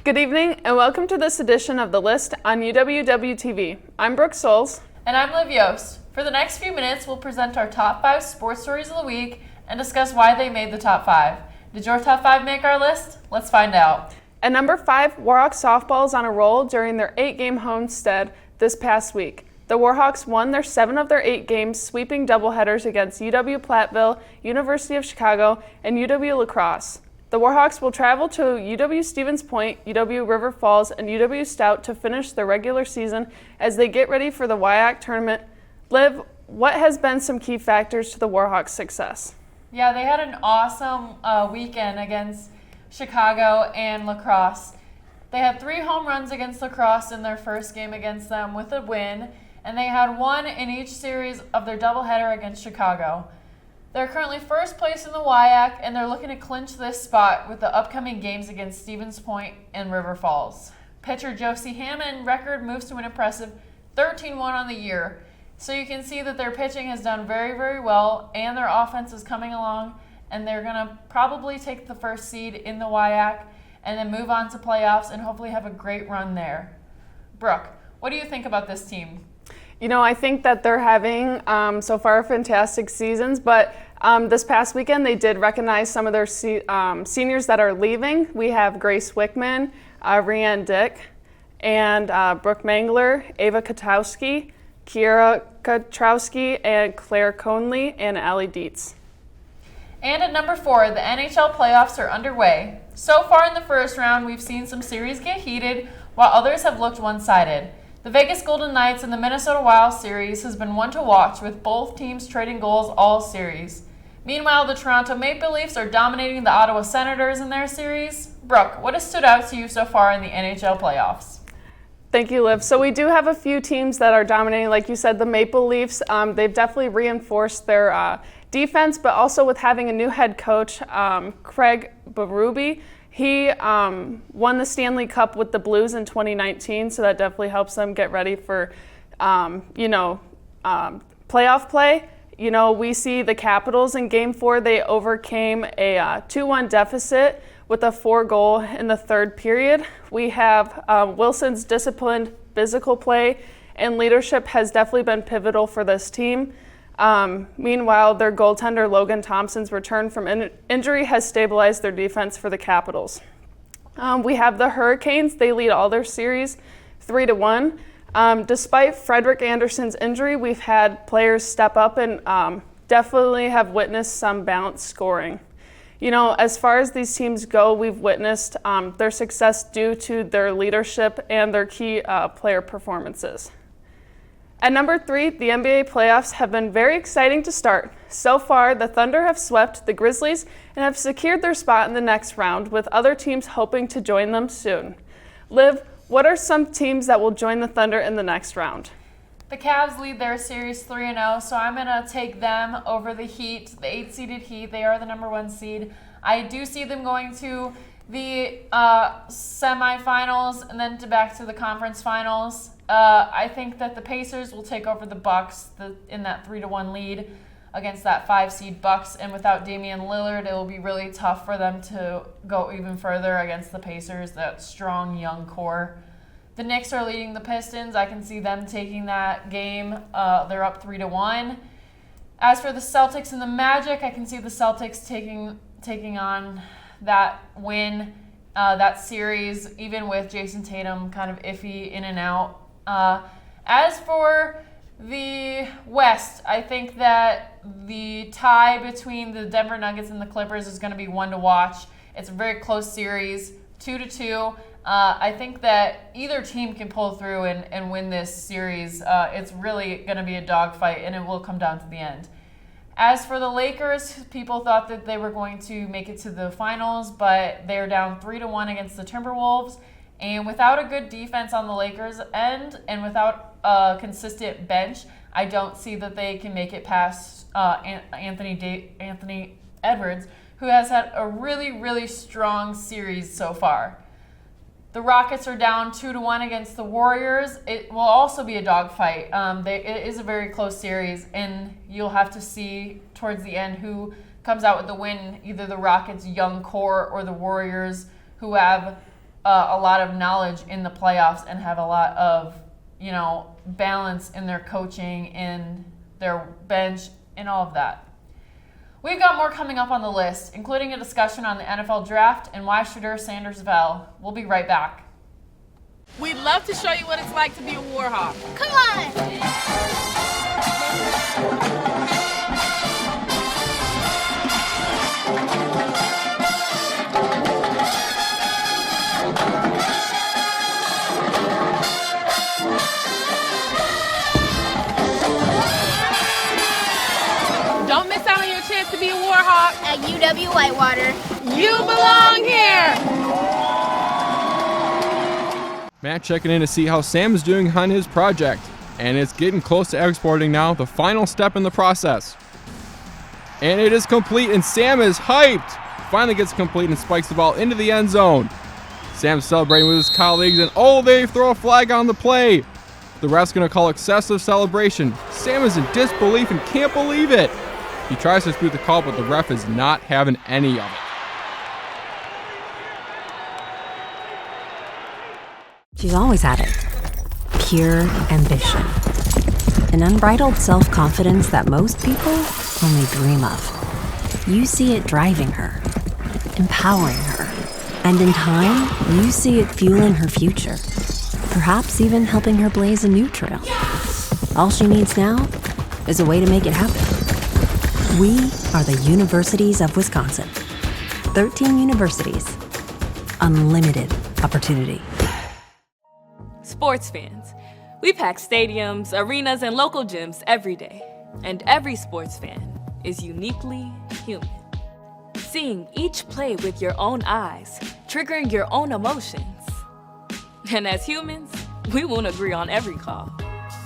Good evening and welcome to this edition of The List on UWW-TV. I'm Brooke Souls. And I'm Liv Yost. For the next few minutes, we'll present our top 5 sports stories of the week and discuss why they made the top 5. Did your top 5 make our list? Let's find out. At number 5, Warhawks softball is on a roll during their 8-game homestand this past week. The Warhawks won their 7 of their 8 games, sweeping doubleheaders against UW-Platteville, University of Chicago, and UW-La Crosse. The Warhawks will travel to UW-Stevens Point, UW-River Falls, and UW-Stout to finish their regular season as they get ready for the WIAC tournament. Liv, what has been some key factors to the Warhawks' success? Yeah, they had an awesome weekend against Chicago and La Crosse. They had 3 home runs against La Crosse in their first game against them with a win, and they had 1 in each series of their doubleheader against Chicago. They're currently first place in the WIAC, and they're looking to clinch this spot with the upcoming games against Stevens Point and River Falls. Pitcher Josie Hammond record moves to an impressive 13-1 on the year. So you can see that their pitching has done very, very well, and their offense is coming along, and they're going to probably take the first seed in the WIAC and then move on to playoffs and hopefully have a great run there. Brooke, what do you think about this team? You know, I think that they're having so far fantastic seasons, but this past weekend they did recognize some of their seniors that are leaving. We have Grace Wickman, Rianne Dick, and Brooke Mangler, Ava Katowski, Kiera Katrowski, and Claire Conley, and Allie Dietz. And at number 4, the NHL playoffs are underway. So far in the first round, we've seen some series get heated, while others have looked one-sided. The Vegas Golden Knights and the Minnesota Wild series has been one to watch, with both teams trading goals all series. Meanwhile, the Toronto Maple Leafs are dominating the Ottawa Senators in their series. Brooke, what has stood out to you so far in the NHL playoffs? Thank you, Liv. So we do have a few teams that are dominating. Like you said, the Maple Leafs, they've definitely reinforced their defense, but also with having a new head coach, Craig Berube. He won the Stanley Cup with the Blues in 2019, so that definitely helps them get ready for, playoff play. You know, we see the Capitals in Game 4. They overcame a 2-1 deficit with a 4-goal in the third period. We have Wilson's disciplined physical play and leadership has definitely been pivotal for this team. Meanwhile, their goaltender Logan Thompson's return from injury has stabilized their defense for the Capitals. We have the Hurricanes. They lead all their series 3-1. Despite Frederick Anderson's injury, we've had players step up and definitely have witnessed some balanced scoring. You know, as far as these teams go, we've witnessed their success due to their leadership and their key player performances. At number 3, the NBA playoffs have been very exciting to start. So far, the Thunder have swept the Grizzlies and have secured their spot in the next round, with other teams hoping to join them soon. Liv, what are some teams that will join the Thunder in the next round? The Cavs lead their series 3-0, so I'm going to take them over the Heat, the 8-seeded Heat. They are the number 1 seed. I do see them going to the semifinals and then back to the conference finals. I think that the Pacers will take over the Bucks in that 3-1 lead against that 5-seed Bucks, and without Damian Lillard, it will be really tough for them to go even further against the Pacers, that strong young core. The Knicks are leading the Pistons. I can see them taking that game. They're up 3-1. As for the Celtics and the Magic, I can see the Celtics taking on that win, that series, even with Jason Tatum kind of iffy in and out. As for the West, I think that the tie between the Denver Nuggets and the Clippers is going to be one to watch. It's a very close series, 2-2. I think that either team can pull through and win this series. It's really going to be a dogfight, and it will come down to the end. As for the Lakers, people thought that they were going to make it to the finals, but they're down 3-1 against the Timberwolves. And without a good defense on the Lakers' end and without a consistent bench, I don't see that they can make it past Anthony Edwards, who has had a really, really strong series so far. The Rockets are down 2-1 against the Warriors. It will also be a dogfight. It is a very close series, and you'll have to see towards the end who comes out with the win, either the Rockets' young core or the Warriors, who have a lot of knowledge in the playoffs and have a lot of, balance in their coaching, in their bench, and all of that. We've got more coming up on the list, including a discussion on the NFL draft and why Shedeur Sanders fell. We'll be right back. We'd love to show you what it's like to be a Warhawk. Come on! Don't miss out on your chance to be a Warhawk. At UW Whitewater. You belong here. Matt checking in to see how Sam is doing on his project, and it's getting close to exporting now, the final step in the process. And it is complete, and Sam is hyped. Finally gets complete and spikes the ball into the end zone. Sam's celebrating with his colleagues, and they throw a flag on the play. The ref's going to call excessive celebration. Sam is in disbelief and can't believe it. He tries to dispute the call, but the ref is not having any of it. She's always had it. Pure ambition. An unbridled self-confidence that most people only dream of. You see it driving her, empowering her, and in time, you see it fueling her future. Perhaps even helping her blaze a new trail. All she needs now is a way to make it happen. We are the Universities of Wisconsin. 13 universities. Unlimited opportunity. Sports fans. We pack stadiums, arenas, and local gyms every day. And every sports fan is uniquely human. Seeing each play with your own eyes, triggering your own emotions. And as humans, we won't agree on every call,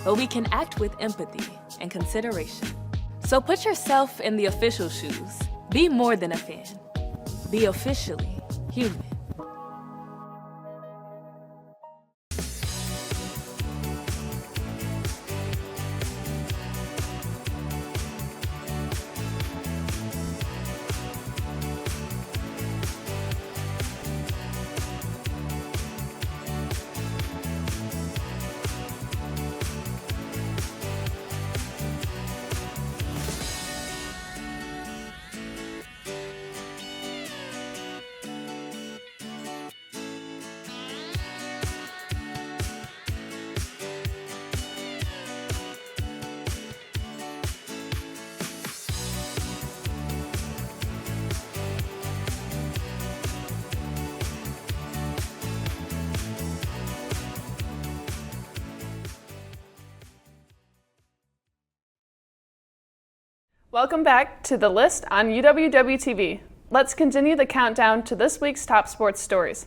but we can act with empathy and consideration. So put yourself in the official shoes. Be more than a fan. Be officially human. Welcome back to The List on UWW-TV. Let's continue the countdown to this week's top sports stories.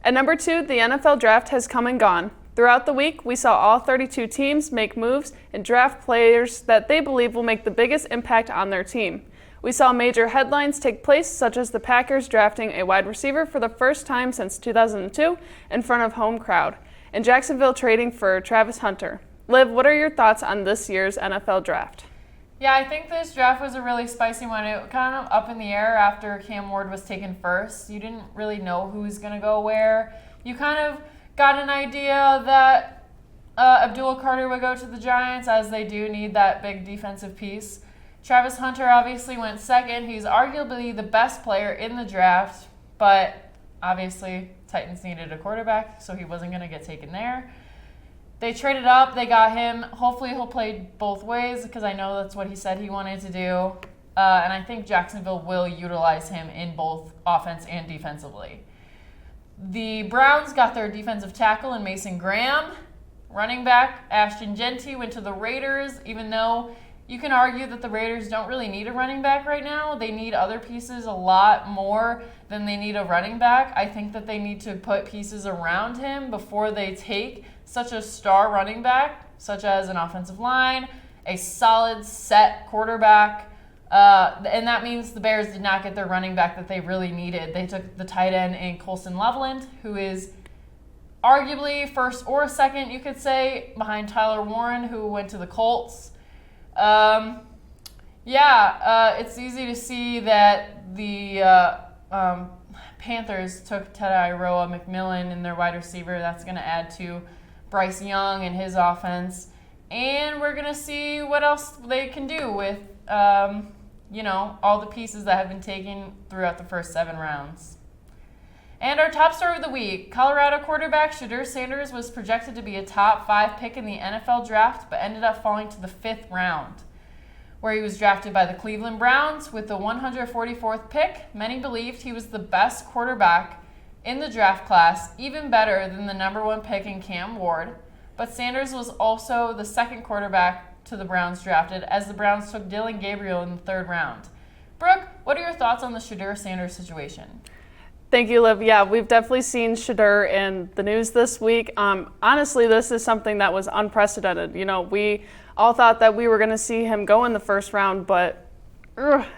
At number 2, the NFL Draft has come and gone. Throughout the week, we saw all 32 teams make moves and draft players that they believe will make the biggest impact on their team. We saw major headlines take place, such as the Packers drafting a wide receiver for the first time since 2002 in front of home crowd, and Jacksonville trading for Travis Hunter. Liv, what are your thoughts on this year's NFL Draft? Yeah, I think this draft was a really spicy one. It kind of up in the air after Cam Ward was taken first. You didn't really know who was going to go where. You kind of got an idea that Abdul Carter would go to the Giants, as they do need that big defensive piece. Travis Hunter obviously went second. He's arguably the best player in the draft, but obviously Titans needed a quarterback, so he wasn't going to get taken there. They traded up. They got him. Hopefully he'll play both ways, because I know that's what he said he wanted to do. And I think Jacksonville will utilize him in both offense and defensively. The Browns got their defensive tackle in Mason Graham. Running back Ashton Jeanty went to the Raiders, even though you can argue that the Raiders don't really need a running back right now. They need other pieces a lot more than they need a running back. I think that they need to put pieces around him before they take such a star running back, such as an offensive line, a solid set quarterback. And that means the Bears did not get their running back that they really needed. They took the tight end in Colson Loveland, who is arguably first or second, you could say, behind Tyler Warren, who went to the Colts. It's easy to see that the Panthers took Tedairoa McMillan in their wide receiver. That's going to add to Bryce Young and his offense. And we're going to see what else they can do with, all the pieces that have been taken throughout the first 7 rounds. And our top story of the week, Colorado quarterback Shedeur Sanders was projected to be a top 5 pick in the NFL draft, but ended up falling to the 5th round, where he was drafted by the Cleveland Browns with the 144th pick. Many believed he was the best quarterback in the draft class, even better than the number 1 pick in Cam Ward. But Sanders was also the 2nd quarterback to the Browns drafted, as the Browns took Dylan Gabriel in the 3rd round. Brooke, what are your thoughts on the Shedeur Sanders situation? Thank you, Liv. Yeah, we've definitely seen Shedeur in the news this week. Honestly, this is something that was unprecedented. We all thought that we were going to see him go in the 1st round, but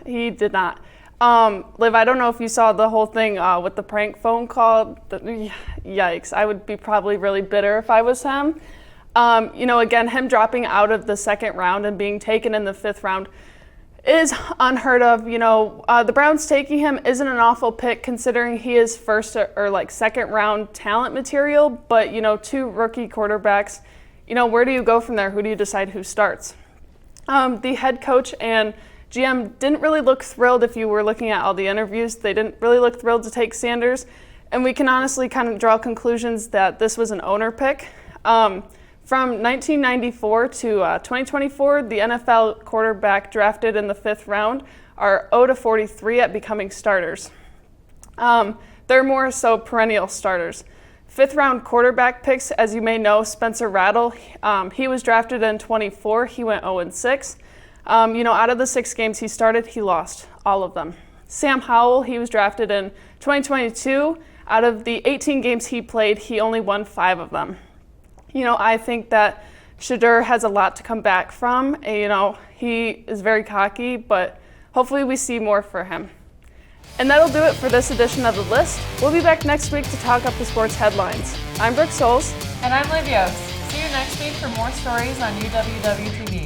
he did not. Liv, I don't know if you saw the whole thing with the prank phone call. Yikes, I would be probably really bitter if I was him. Again, him dropping out of the 2nd round and being taken in the 5th round is unheard of. The Browns taking him isn't an awful pick considering he is 1st or 2nd round talent material, but 2 rookie quarterbacks, where do you go from there? Who do you decide who starts? The head coach and GM didn't really look thrilled. If you were looking at all the interviews, they didn't really look thrilled to take Sanders, and we can honestly kind of draw conclusions that this was an owner pick. From 1994 to 2024, the NFL quarterback drafted in the 5th round are 0-43 at becoming starters. They're more so perennial starters. 5th round quarterback picks, as you may know, Spencer Rattle, he was drafted in 24. He went 0-6. Out of the 6 games he started, he lost all of them. Sam Howell, he was drafted in 2022. Out of the 18 games he played, he only won 5 of them. I think that Shedeur has a lot to come back from. He is very cocky, but hopefully we see more for him. And that'll do it for this edition of The List. We'll be back next week to talk up the sports headlines. I'm Brooke Souls. And I'm Liv Yost. See you next week for more stories on UWW TV.